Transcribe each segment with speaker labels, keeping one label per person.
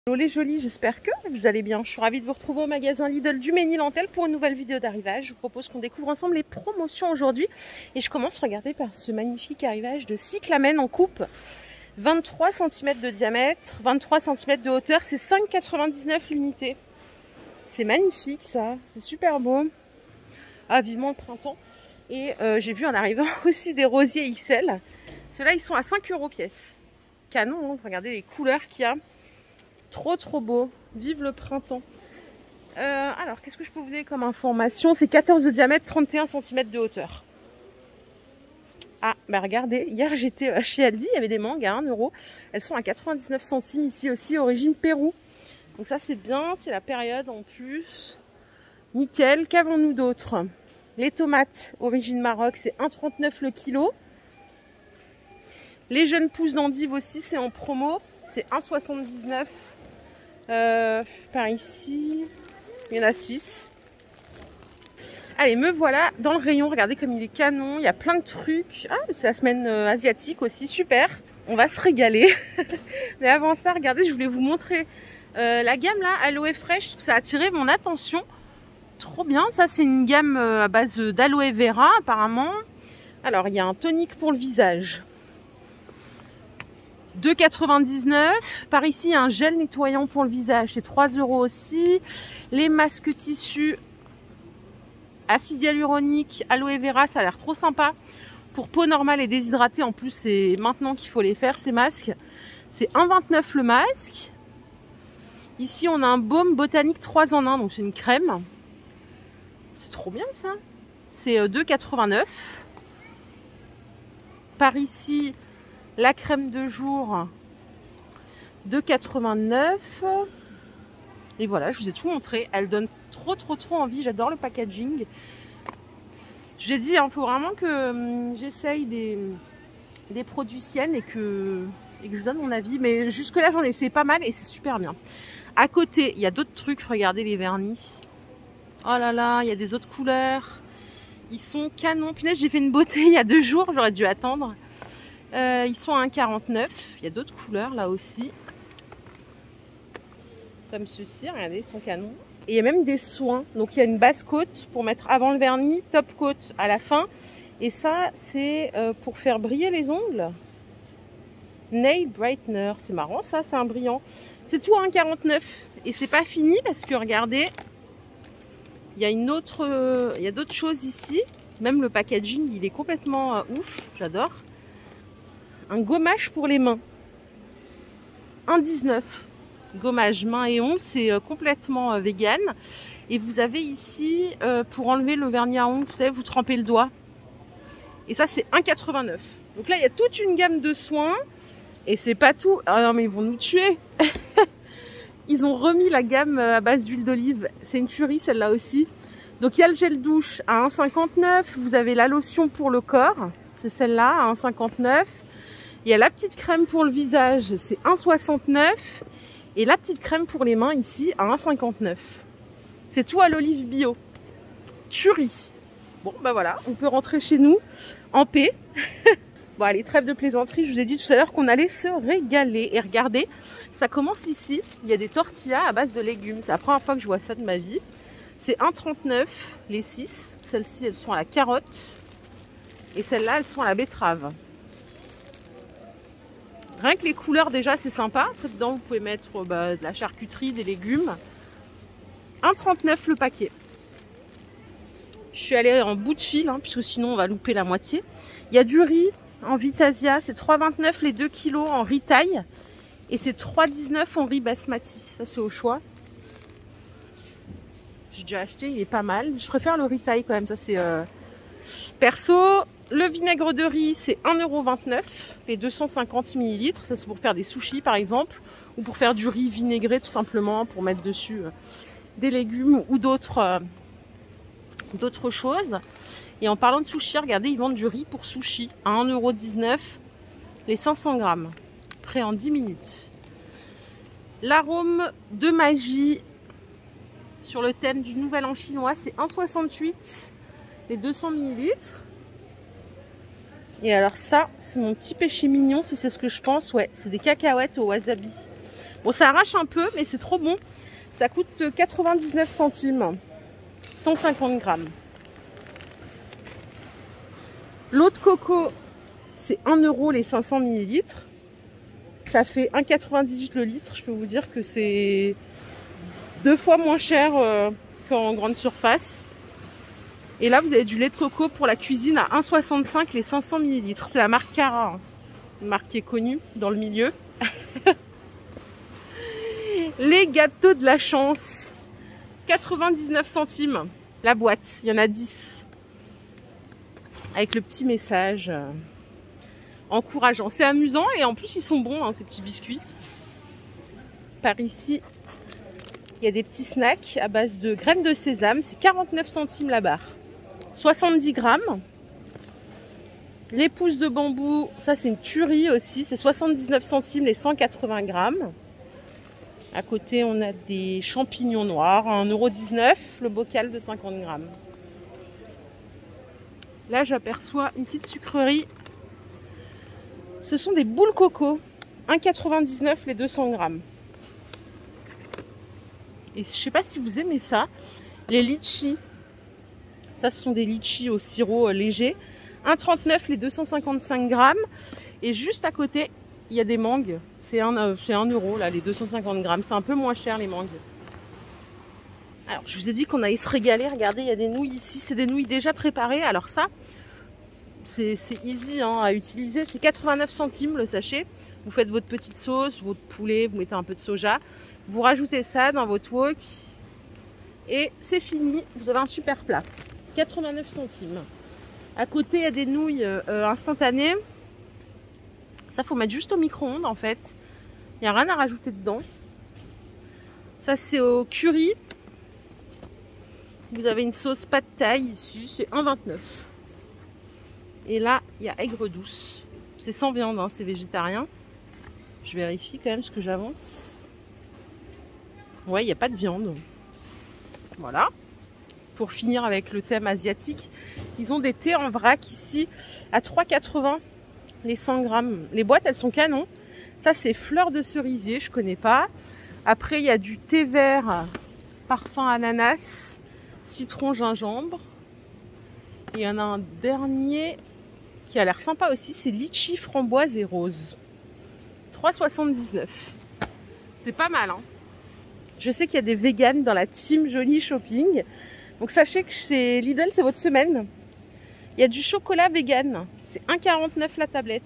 Speaker 1: Hello les jolis, j'espère que vous allez bien. Je suis ravie de vous retrouver au magasin Lidl du Mesnil-Antelle pour une nouvelle vidéo d'arrivage. Je vous propose qu'on découvre ensemble les promotions aujourd'hui. Et je commence, regardez, par ce magnifique arrivage de cyclamen en coupe. 23 cm de diamètre, 23 cm de hauteur, c'est 5,99 l'unité. C'est magnifique ça, c'est super beau. Ah, vivement le printemps. Et j'ai vu en arrivant aussi des rosiers XL. Ceux-là, ils sont à 5 € pièce. Canon, hein, regardez les couleurs qu'il y a. Trop beau. Vive le printemps. Alors, qu'est-ce que je peux vous donner comme information? C'est 14 de diamètre, 31 cm de hauteur. Ah, bah regardez, hier j'étais chez Aldi, il y avait des mangues à 1 €. Elles sont à 99 centimes ici aussi, origine Pérou. Donc ça c'est bien, c'est la période en plus. Nickel. Qu'avons-nous d'autre? Les tomates, origine Maroc, c'est 1,39 € le kilo. Les jeunes pousses d'endive aussi, c'est en promo. C'est 1,79 € par ici. Il y en a 6. Allez, me voilà dans le rayon. Regardez comme il est canon. Il y a plein de trucs. Ah, c'est la semaine asiatique aussi. Super. On va se régaler. Mais avant ça, regardez, je voulais vous montrer la gamme là, Aloe Fresh. Ça a attiré mon attention. Trop bien. Ça, c'est une gamme à base d'aloe vera apparemment. Alors, il y a un tonique pour le visage. 2,99 €. Par ici, il y a un gel nettoyant pour le visage. C'est 3 € aussi. Les masques tissus acide hyaluronique, aloe vera, ça a l'air trop sympa. Pour peau normale et déshydratée, en plus, c'est maintenant qu'il faut les faire, ces masques. C'est 1,29 € le masque. Ici, on a un baume botanique 3 en 1, donc c'est une crème. C'est trop bien, ça. C'est 2,89 €. Par ici, la crème de jour, 2,89 €. Et voilà, je vous ai tout montré. Elle donne trop envie. J'adore le packaging. J'ai dit, il faut vraiment que j'essaye des produits siennes et que je donne mon avis. Mais jusque là, j'en ai essayé pas mal et c'est super bien. À côté, il y a d'autres trucs. Regardez les vernis. Oh là là, il y a des autres couleurs. Ils sont canons. Punaise, j'ai fait une beauté il y a 2 jours. J'aurais dû attendre. Ils sont à 1,49 €. Il y a d'autres couleurs là aussi. Comme ceux-ci, regardez, ils sont canons. Et il y a même des soins. Donc il y a une base coat pour mettre avant le vernis, top coat à la fin. Et ça, c'est pour faire briller les ongles. Nail Brightener. C'est marrant ça, c'est un brillant. C'est tout à 1,49 €. Et c'est pas fini parce que regardez, il y a d'autres choses ici. Même le packaging, il est complètement ouf. J'adore. Un gommage pour les mains. 1,19 €. Gommage main et ongles, c'est complètement vegan. Et vous avez ici, pour enlever le vernis à ongles, vous savez, vous trempez le doigt. Et ça, c'est 1,89 €. Donc là, il y a toute une gamme de soins. Et c'est pas tout. Ah non, mais ils vont nous tuer. Ils ont remis la gamme à base d'huile d'olive. C'est une tuerie, celle-là aussi. Donc il y a le gel douche à 1,59 €. Vous avez la lotion pour le corps. C'est celle-là, à 1,59 €. Il y a la petite crème pour le visage, c'est 1,69 €. Et la petite crème pour les mains ici à 1,59 €. C'est tout à l'olive bio. Tuerie. Bon, bah voilà, on peut rentrer chez nous en paix. Bon, allez, trêve de plaisanterie. Je vous ai dit tout à l'heure qu'on allait se régaler. Et regardez, ça commence ici. Il y a des tortillas à base de légumes. C'est la première fois que je vois ça de ma vie. C'est 1,39 € les 6. Celles-ci, elles sont à la carotte. Et celles-là, elles sont à la betterave. Rien que les couleurs déjà c'est sympa. Après dedans vous pouvez mettre de la charcuterie, des légumes. 1,39 € le paquet. Je suis allée en bout de fil hein, puisque sinon on va louper la moitié. Il y a du riz en Vitasia, c'est 3,29 € les 2 kg en riz taille. Et c'est 3,19 € en riz basmati. Ça c'est au choix. J'ai déjà acheté, il est pas mal. Je préfère le riz taille quand même, ça c'est perso. Le vinaigre de riz, c'est 1,29 € les 250 ml. Ça, c'est pour faire des sushis, par exemple. Ou pour faire du riz vinaigré, tout simplement, pour mettre dessus des légumes ou d'autres choses. Et en parlant de sushi, regardez, ils vendent du riz pour sushi à 1,19 € les 500 grammes. Prêt en 10 minutes. L'arôme de magie sur le thème du nouvel an chinois, c'est 1,68 € les 200 ml. Et alors ça, c'est mon petit péché mignon, si c'est ce que je pense. Ouais, c'est des cacahuètes au wasabi. Bon, ça arrache un peu, mais c'est trop bon. Ça coûte 99 centimes. 150 grammes. L'eau de coco, c'est 1 € les 500 ml. Ça fait 1,98 le litre. Je peux vous dire que c'est 2 fois moins cher qu'en grande surface. Et là, vous avez du lait de coco pour la cuisine à 1,65 les 500 ml. C'est la marque Cara, hein. Une marque qui est connue dans le milieu. Les gâteaux de la chance, 99 centimes la boîte. Il y en a 10. Avec le petit message encourageant. C'est amusant et en plus, ils sont bons, hein, ces petits biscuits. Par ici, il y a des petits snacks à base de graines de sésame. C'est 49 centimes la barre. 70 grammes. Les pousses de bambou, ça c'est une tuerie aussi. C'est 79 centimes les 180 grammes. À côté, on a des champignons noirs à 1,19 € le bocal de 50 grammes. Là, j'aperçois une petite sucrerie. Ce sont des boules coco. 1,99 les 200 grammes. Et je sais pas si vous aimez ça. Les litchis. Ça, ce sont des litchis au sirop léger. 1,39 les 255 grammes. Et juste à côté, il y a des mangues. C'est 1 € là, les 250 grammes. C'est un peu moins cher les mangues. Alors, je vous ai dit qu'on allait se régaler. Regardez, il y a des nouilles ici. C'est des nouilles déjà préparées. Alors ça, c'est easy hein, à utiliser. C'est 89 centimes le sachet. Vous faites votre petite sauce, votre poulet, vous mettez un peu de soja. Vous rajoutez ça dans votre wok. Et c'est fini. Vous avez un super plat. 89 centimes. À côté, il y a des nouilles instantanées. Ça, faut mettre juste au micro-ondes en fait. Il n'y a rien à rajouter dedans. Ça, c'est au curry. Vous avez une sauce pad thai ici. C'est 1,29. Et là, il y a aigre douce. C'est sans viande, hein, c'est végétarien. Je vérifie quand même ce que j'avance. Ouais, il n'y a pas de viande. Voilà. Pour finir avec le thème asiatique, ils ont des thés en vrac ici à 3,80 les 100 grammes. Les boîtes, elles sont canon. Ça, c'est fleur de cerisier, je connais pas. Après, il y a du thé vert, parfum ananas, citron, gingembre. Il y en a un dernier qui a l'air sympa aussi, c'est litchi, framboise et rose. 3,79. C'est pas mal, hein. Je sais qu'il y a des véganes dans la team Johnny Shopping. Donc sachez que chez Lidl, c'est votre semaine. Il y a du chocolat vegan. C'est 1,49 la tablette.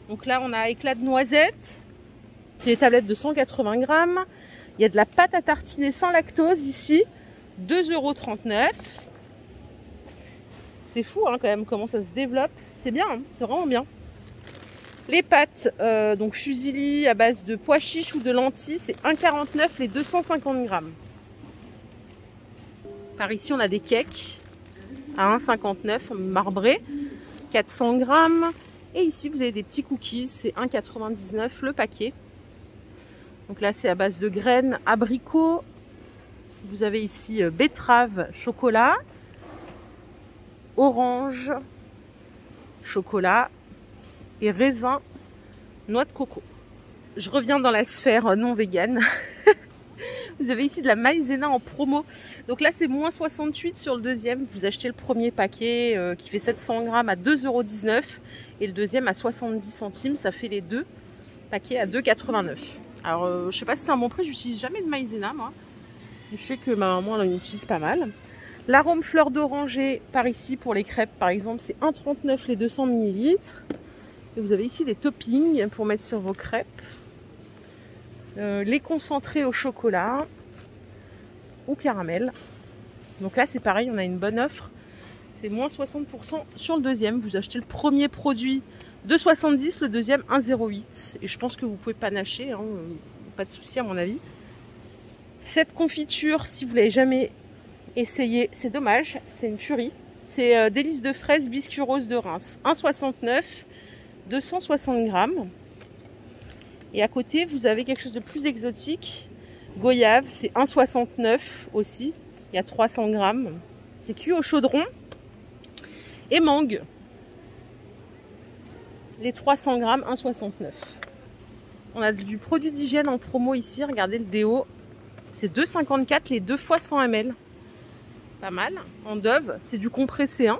Speaker 1: Donc là, on a éclat de noisette. C'est des tablettes de 180 grammes. Il y a de la pâte à tartiner sans lactose ici. 2,39 €. C'est fou hein, quand même comment ça se développe. C'est bien, hein, c'est vraiment bien. Les pâtes, donc fusilli à base de pois chiches ou de lentilles, c'est 1,49 les 250 grammes. Par ici, on a des cakes à 1,59 marbré, 400 grammes. Et ici, vous avez des petits cookies, c'est 1,99 le paquet. Donc là, c'est à base de graines, abricots. Vous avez ici betterave, chocolat, orange, chocolat et raisin, noix de coco. Je reviens dans la sphère non végane. Vous avez ici de la maïzena en promo. Donc là, c'est moins 68 sur le deuxième. Vous achetez le premier paquet qui fait 700 grammes à 2,19 € et le deuxième à 70 centimes. Ça fait les deux paquets à 2,89 €. Alors, je sais pas si c'est un bon prix. J'utilise jamais de maïzena, moi. Je sais que ma maman, elle en utilise pas mal. L'arôme fleur d'oranger, par ici, pour les crêpes, par exemple, c'est 1,39 les 200 ml. Et vous avez ici des toppings pour mettre sur vos crêpes. Les concentrés au chocolat ou caramel. Donc là, c'est pareil, on a une bonne offre. C'est moins 60% sur le deuxième. Vous achetez le premier produit 2,70, le deuxième 1,08. Et je pense que vous pouvez panacher, hein, pas de souci à mon avis. Cette confiture, si vous ne l'avez jamais essayé, c'est dommage, c'est une tuerie. C'est délices de fraises, biscuits roses de Reims. 1,69, 260 grammes. Et à côté, vous avez quelque chose de plus exotique. Goyave, c'est 1,69 aussi. Il y a 300 grammes. C'est cuit au chaudron. Et mangue. Les 300 grammes, 1,69. On a du produit d'hygiène en promo ici. Regardez le déo. C'est 2,54 les 2 fois 100 ml. Pas mal. En Dove, c'est du compressé. Hein.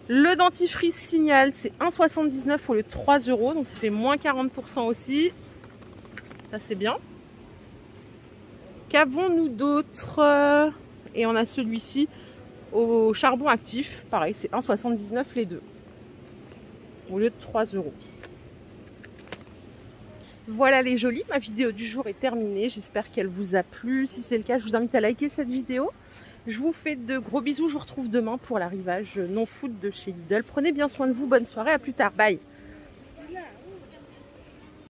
Speaker 1: Le dentifrice Signal, c'est 1,79 au lieu de 3 €. Donc ça fait moins 40% aussi. Ça c'est bien. Qu'avons-nous d'autre? Et on a celui-ci au charbon actif. Pareil, c'est 1,79 les 2. Au lieu de 3 €. Voilà les jolis, ma vidéo du jour est terminée. J'espère qu'elle vous a plu. Si c'est le cas, je vous invite à liker cette vidéo. Je vous fais de gros bisous. Je vous retrouve demain pour l'arrivage non food de chez Lidl. Prenez bien soin de vous. Bonne soirée. À plus tard. Bye.